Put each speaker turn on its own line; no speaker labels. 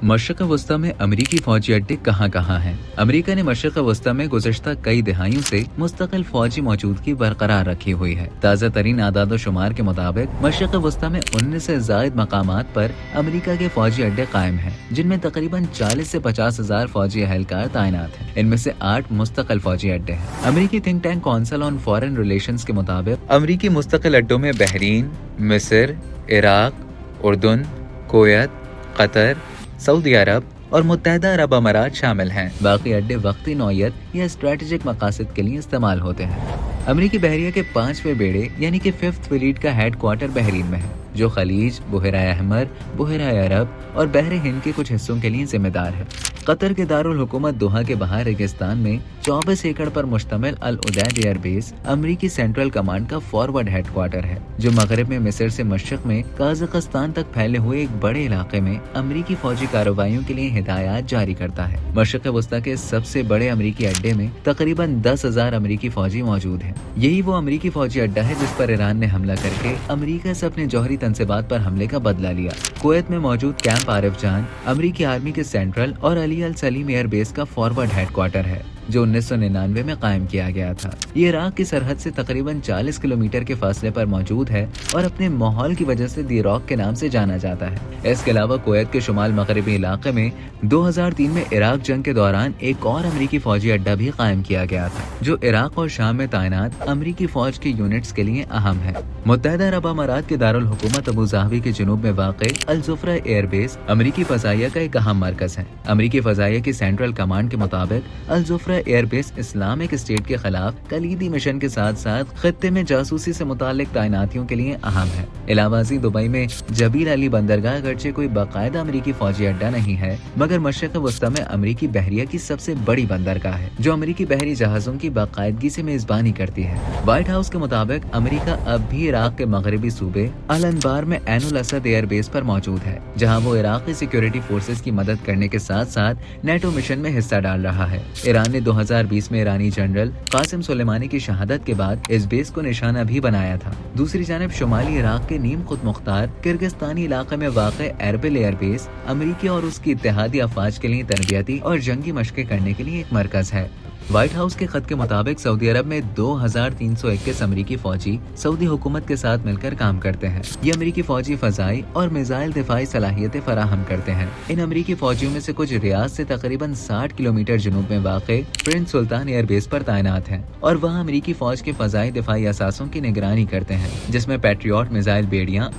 मशरक़ वस्ती में अमरीकी फौजी अड्डे कहाँ कहाँ हैं? अमरीका ने मशरक़ वस्ती में गुज़श्ता कई दहाइयों से मुस्तकिल फौजी मौजूदगी बरकरार रखी हुई है। ताज़ा तरीन आदाद शुमार के मुताबिक मशरक़ वस्ती में 19 से ज़ायद मकामात पर अमरीका के फौजी अड्डे कायम हैं, जिनमें तकरीबन 40 से 50 हजार फौजी अहलकार तैनात हैं। इनमें से 8 मुस्तकिल फौजी अड्डे हैं। अमरीकी think tank council on foreign relations के मुताबिक अमरीकी मुस्तकिल अड्डों में बहरीन, मिस्र, इराक, उर्दन, कुवैत, कतर, सऊदी अरब और मुत्तहदा अरब अमारात शामिल हैं। बाकी अड्डे वक्ती नौयत या स्ट्रेटेजिक मकासद के लिए इस्तेमाल होते हैं। अमरीकी बहरिया के 5वें बेड़े यानी कि 5th फ्लीट का हेड क्वार्टर बहरीन में है, जो खलीज, बुहरा अहमर, बुहरा अरब और बहर हिंद के कुछ हिस्सों के लिए जिम्मेदार है। कतर के दारुल हुकूमत दोहा के बाहर रेगिस्तान में 24 एकड़ पर मुश्तमिल अल उदैद एयर बेस अमरीकी सेंट्रल कमांड का फॉरवर्ड हेड क्वार्टर है, जो मगरब में मिस्र से मशरक में काज़ाकिस्तान तक फैले हुए एक बड़े इलाके में अमरीकी फौजी कार्रवाइयों के लिए हिदायत जारी करता है। मशरक़ वस्ती के सबसे बड़े अमरीकी अड्डे में तकरीबन 10,000 अमरीकी फौजी मौजूद हैं। यही वो अमरीकी फौजी अड्डा है जिस पर ईरान ने हमला करके अमरीका से अपने जौहरी तंसीबात पर हमले का बदला लिया। कुवैत में मौजूद कैंप आरिफ जान अमरीकी आर्मी के सेंट्रल और अली अल सलीम एयर बेस का फॉरवर्ड हेड क्वार्टर है, जो 1999 में कायम किया गया था। ये इराक की सरहद से तकरीबन 40 किलोमीटर के फासले पर मौजूद है और अपने माहौल की वजह से दी रॉक के नाम से जाना जाता है। इसके अलावा कुवैत के शुमाल मगरबी इलाके में 2003 में इराक जंग के दौरान एक और अमरीकी फौजी अड्डा भी कायम किया गया था, जो इराक और शाम में तैनात अमरीकी फौज के यूनिट्स के लिए अहम है। मुत्तहदा अरब अमारात के दारुल हुकूमत अबू ज़ाहबी के जुनूब में वाक़ई अल ज़ुफ़रा एयर बेस अमरीकी फ़ज़ाइया का एक अहम मरकज है। अमरीकी फ़ज़ाइया की सेंट्रल कमांड के मुताबिक अल ज़ुफ़रा एयरबेस इस्लामिक स्टेट के खिलाफ कलीदी मिशन के साथ साथ खत्ते में जासूसी से मुतालिक तैनातियों के लिए अहम है। इलाहाबादी दुबई में जबील अली बंदरगाह अगरचे कोई बाकायदा अमरीकी फौजी अड्डा नहीं है, मगर मशरक़ वस्ती में अमरीकी बहरिया की सबसे बड़ी बंदरगाह है, जो अमरीकी बहरी जहाजों की बाकायदगी से मेजबानी करती है। व्हाइट हाउस के मुताबिक अमरीका अब भी इराक के मगरबी सूबे अल अनबार में ऐनुल असद एयर बेस पर मौजूद है, जहाँ वो इराकी सिक्योरिटी फोर्सेस की मदद करने के साथ साथ नेटो मिशन में हिस्सा डाल रहा है। ईरान ने 2020 में ईरानी जनरल कासिम सुलेमानी की शहादत के बाद इस बेस को निशाना भी बनाया था। दूसरी जानब शुमाली इराक के नीम खुद मुख्तार किर्गिस्तानी इलाके में वाक़ एरबिल एयर बेस अमरीकी और उसकी इत्तेहादी अफवाज के लिए तरबियती और जंगी मशक़ें करने के लिए एक मरकज है। व्हाइट हाउस के खत के मुताबिक सऊदी अरब में 2321 अमरीकी फौजी सऊदी हुकूमत के साथ मिलकर काम करते हैं। ये अमरीकी फौजी फजाई और मिसाइल दिफाई सलाहियतें फराहम करते हैं। इन अमरीकी फौजियों में से कुछ रियाद से तकरीबन 60 किलोमीटर जुनूब में वाक़े प्रिंस सुल्तान एयर बेस पर तैनात हैं और वहाँ अमरीकी फौज के फजाई दिफाई असासों की निगरानी करते हैं, जिसमें पैट्रियट मिसाइल बेड़ियाँ